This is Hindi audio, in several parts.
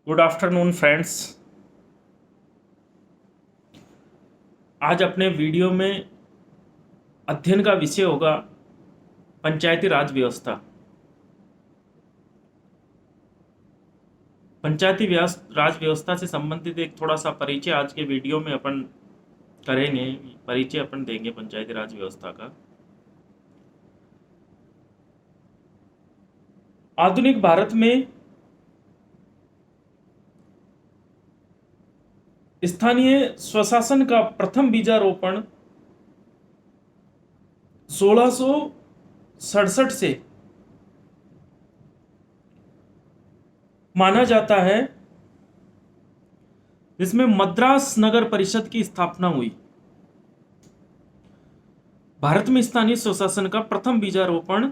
Good afternoon friends. आज अपने वीडियो में अध्ययन का विषय होगा पंचायती राज व्यवस्था। राज व्यवस्था से संबंधित एक थोड़ा सा परिचय आज के वीडियो में अपन करेंगे। परिचय अपन देंगे पंचायती राज व्यवस्था का। आधुनिक भारत में स्थानीय स्वशासन का प्रथम बीजारोपण 1667 से माना जाता है, जिसमें मद्रास नगर परिषद की स्थापना हुई। भारत में स्थानीय स्वशासन का प्रथम बीजारोपण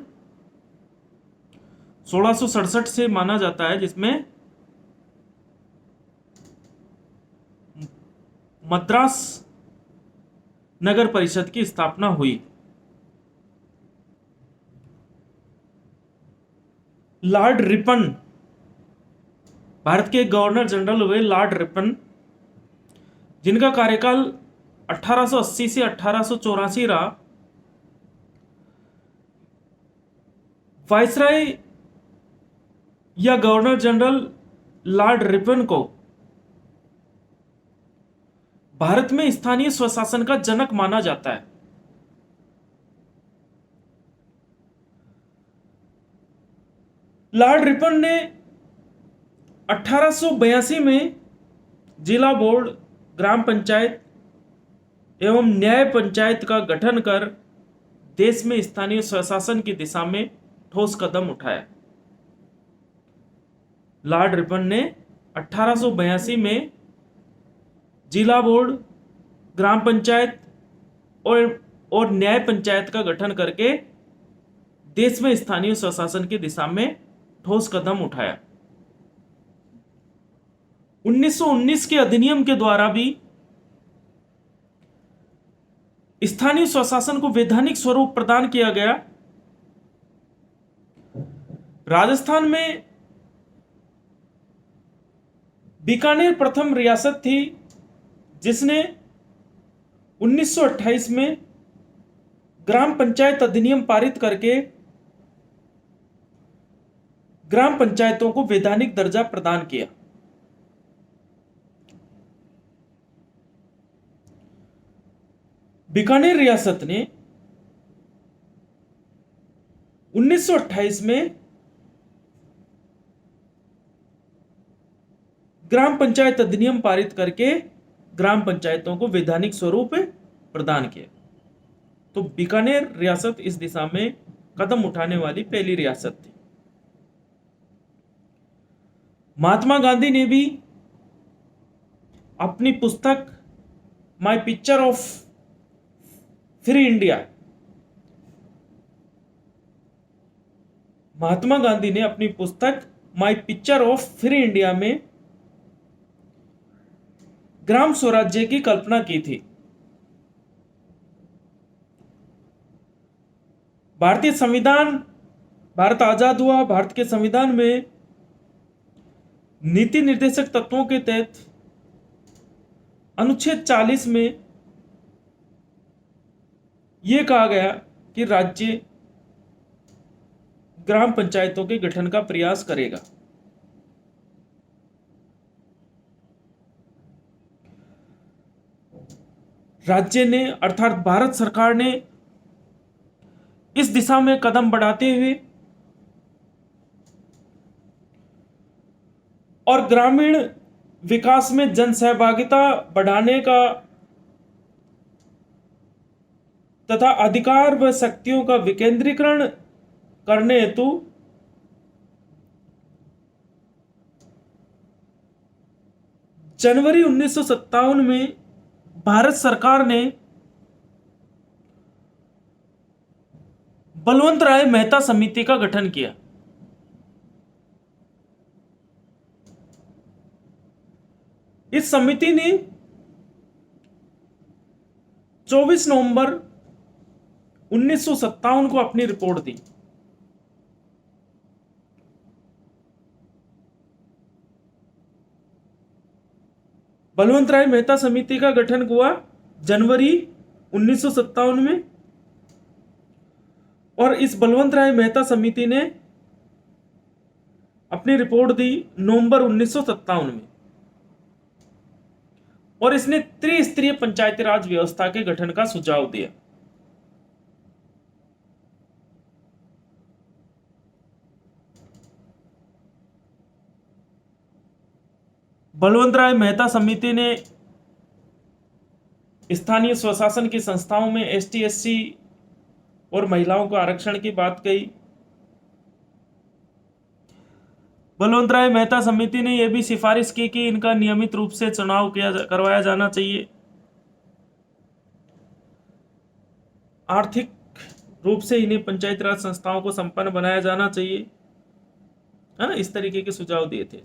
1667 से माना जाता है, जिसमें मद्रास नगर परिषद की स्थापना हुई। लॉर्ड रिपन भारत के गवर्नर जनरल हुए। लॉर्ड रिपन, जिनका कार्यकाल 1880 से 1884 रहा, वायसराय या गवर्नर जनरल लॉर्ड रिपन को भारत में स्थानीय स्वशासन का जनक माना जाता है। लॉर्ड रिपन ने 1882 में जिला बोर्ड, ग्राम पंचायत एवं न्याय पंचायत का गठन कर देश में स्थानीय स्वशासन की दिशा में ठोस कदम उठाया। लॉर्ड रिपन ने 1882 में जिला बोर्ड, ग्राम पंचायत और न्याय पंचायत का गठन करके देश में स्थानीय स्वशासन की दिशा में ठोस कदम उठाया। 1919 के अधिनियम के द्वारा भी स्थानीय स्वशासन को वैधानिक स्वरूप प्रदान किया गया। राजस्थान में बीकानेर प्रथम रियासत थी, जिसने 1928 में ग्राम पंचायत अधिनियम पारित करके ग्राम पंचायतों को वैधानिक दर्जा प्रदान किया। बीकानेर रियासत ने 1928 में ग्राम पंचायत अधिनियम पारित करके ग्राम पंचायतों को वैधानिक स्वरूप प्रदान किया। तो बीकानेर रियासत इस दिशा में कदम उठाने वाली पहली रियासत थी। महात्मा गांधी ने भी अपनी पुस्तक my picture of free India Mahatma Gandhi ने अपनी पुस्तक my picture of free India में ग्राम स्वराज्य की कल्पना की थी। भारतीय संविधान, भारत आजाद हुआ। भारत के संविधान में नीति निर्देशक तत्वों के तहत अनुच्छेद 40 में यह कहा गया कि राज्य ग्राम पंचायतों के गठन का प्रयास करेगा। राज्य ने, अर्थात भारत सरकार ने, इस दिशा में कदम बढ़ाते हुए और ग्रामीण विकास में जन सहभागिता बढ़ाने का तथा अधिकार व शक्तियों का विकेंद्रीकरण करने हेतु जनवरी 1957 में भारत सरकार ने बलवंत राय मेहता समिति का गठन किया। इस समिति ने 24 नवंबर 1957 को अपनी रिपोर्ट दी। बलवंत राय मेहता समिति का गठन हुआ जनवरी 1957 में, और इस बलवंत राय मेहता समिति ने अपनी रिपोर्ट दी नवंबर 1957 में, और इसने त्रिस्तरीय पंचायती राज व्यवस्था के गठन का सुझाव दिया। बलवंत राय मेहता समिति ने स्थानीय स्वशासन की संस्थाओं में एसटी एससी और महिलाओं को आरक्षण की बात कही। बलवंत राय मेहता समिति ने यह भी सिफारिश की कि इनका नियमित रूप से चुनाव करवाया जाना चाहिए। आर्थिक रूप से इन्हें पंचायती राज संस्थाओं को संपन्न बनाया जाना चाहिए, है ना, इस तरीके के सुझाव दिए थे।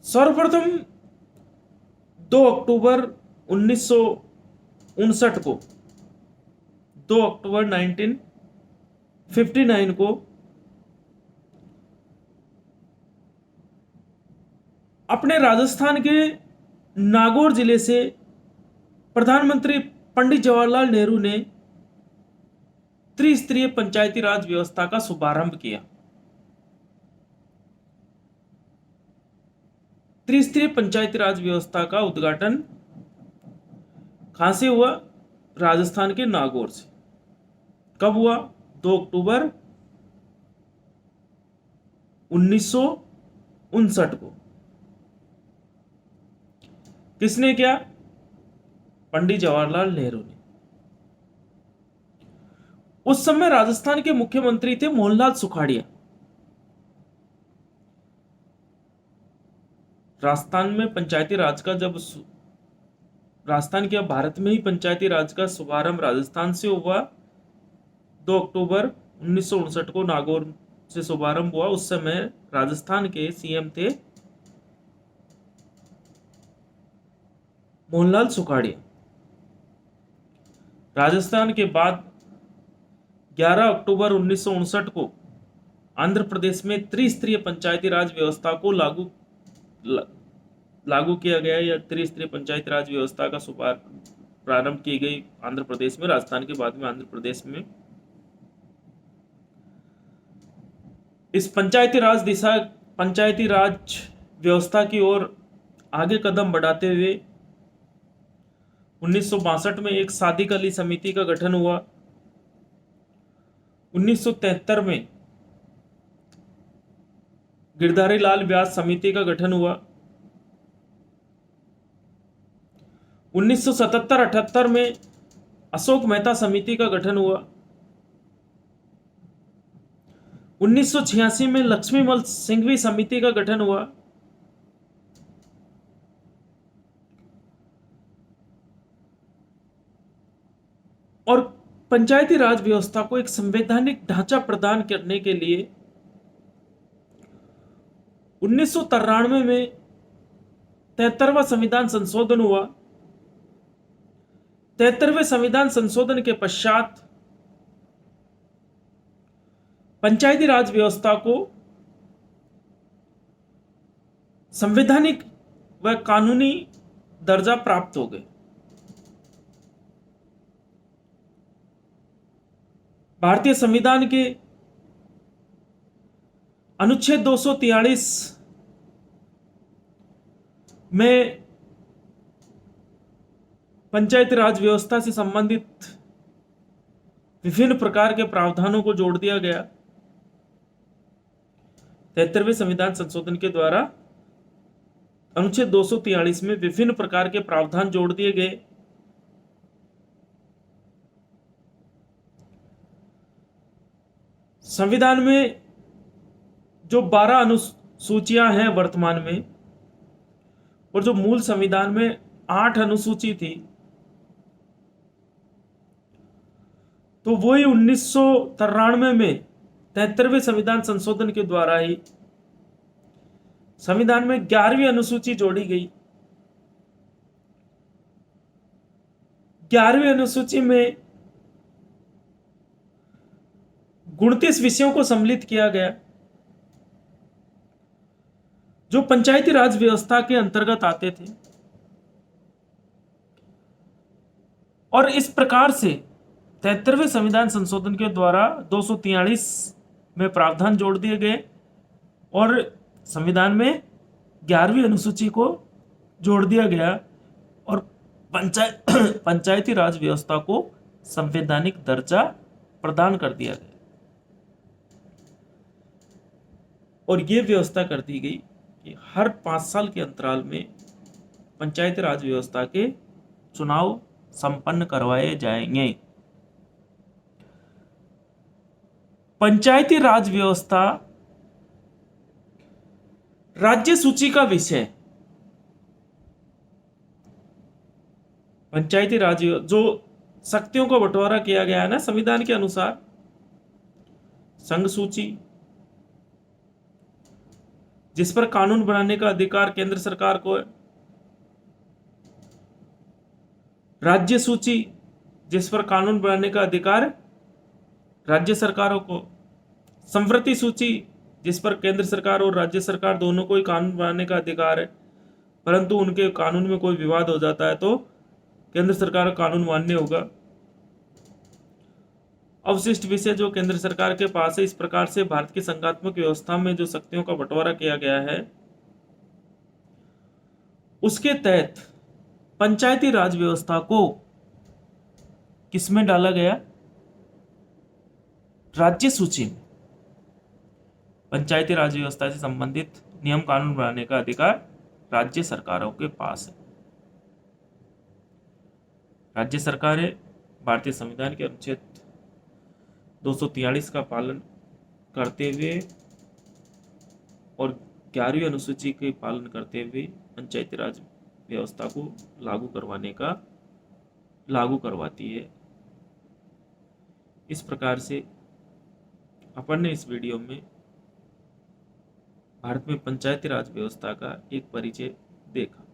सर्वप्रथम 2 अक्टूबर 1959 को 2 अक्टूबर 1959 को अपने राजस्थान के नागौर जिले से प्रधानमंत्री पंडित जवाहरलाल नेहरू ने त्रिस्तरीय पंचायती राज व्यवस्था का शुभारंभ किया। त्रिस्तरीय पंचायती राज व्यवस्था का उद्घाटन कहां से हुआ? राजस्थान के नागौर से। कब हुआ? 2 अक्टूबर 1959 को। किसने किया? पंडित जवाहरलाल नेहरू ने। उस समय राजस्थान के मुख्यमंत्री थे मोहनलाल सुखाड़िया। राजस्थान में पंचायती राज का जब राजस्थान के भारत में ही पंचायती राज का शुभारंभ राजस्थान से हुआ, 2 अक्टूबर 1959 को नागौर से शुभारंभ हुआ। उस समय राजस्थान के सीएम थे मोहनलाल सुखाड़िया। राजस्थान के बाद 11 अक्टूबर 1959 को आंध्र प्रदेश में त्रिस्तरीय पंचायती राज व्यवस्था को लागू किया गया, या त्रिस्तरीय पंचायती राज व्यवस्था का प्रारंभ की गई आंध्र प्रदेश में। राजस्थान के बाद में आंध्र प्रदेश में इस पंचायती राज व्यवस्था की ओर आगे कदम बढ़ाते हुए 1962 में एक सादिक अली समिति का गठन हुआ। 1973 में गिरधारी लाल व्यास समिति का गठन हुआ। 1977-78 में अशोक मेहता समिति का गठन हुआ। 1986 में लक्ष्मीमल सिंघवी समिति का गठन हुआ। और पंचायती राज व्यवस्था को एक संवैधानिक ढांचा प्रदान करने के लिए 1993 में 73वां संविधान संशोधन हुआ। 73वें संविधान संशोधन के पश्चात पंचायती राज व्यवस्था को संवैधानिक व कानूनी दर्जा प्राप्त हो गए। भारतीय संविधान के अनुच्छेद 243 में पंचायती राज व्यवस्था से संबंधित विभिन्न प्रकार के प्रावधानों को जोड़ दिया गया। 73वें संविधान संशोधन के द्वारा अनुच्छेद 243 में विभिन्न प्रकार के प्रावधान जोड़ दिए गए। संविधान में जो 12 अनुसूचियां हैं वर्तमान में, और जो मूल संविधान में 8 अनुसूची थी, तो वही 1993 में 73वें संविधान संशोधन के द्वारा ही संविधान में 11वीं अनुसूची जोड़ी गई। 11वीं अनुसूची में 29 विषयों को सम्मिलित किया गया। जो पंचायती राज व्यवस्था के अंतर्गत आते थे। और इस प्रकार से 73वें संविधान संशोधन के द्वारा 243 में प्रावधान जोड़ दिए गए और संविधान में 11वीं अनुसूची को जोड़ दिया गया और पंचायती राज व्यवस्था को संवैधानिक दर्जा प्रदान कर दिया गया। और यह व्यवस्था कर दी गई कि हर 5 साल के अंतराल में पंचायती राज व्यवस्था के चुनाव संपन्न करवाए जाएंगे। पंचायती राज व्यवस्था राज्य सूची का विषय। पंचायती राज जो शक्तियों का बंटवारा किया गया है ना संविधान के अनुसार, संघ सूची जिस पर कानून बनाने का अधिकार केंद्र सरकार को है, राज्य सूची जिस पर कानून बनाने का अधिकार राज्य सरकारों को, संवृत्ति सूची जिस पर केंद्र सरकार और राज्य सरकार दोनों को ही कानून बनाने का अधिकार है, परंतु उनके कानून में कोई विवाद हो जाता है तो केंद्र सरकार का कानून मान्य होगा। अवशिष्ट विषय जो केंद्र सरकार के पास है। इस प्रकार से भारत की संघात्मक व्यवस्था में जो शक्तियों का बंटवारा किया गया है उसके तहत पंचायती राज व्यवस्था को किसमें डाला गया? राज्य सूची में। पंचायती राज व्यवस्था से संबंधित नियम कानून बनाने का अधिकार राज्य सरकारों के पास है। राज्य सरकारें भारतीय संविधान के अनुच्छेद 243 का पालन करते हुए और 11वीं अनुसूची के पालन करते हुए पंचायती राज व्यवस्था को लागू करवाती है। इस प्रकार से अपन ने इस वीडियो में भारत में पंचायती राज व्यवस्था का एक परिचय देखा।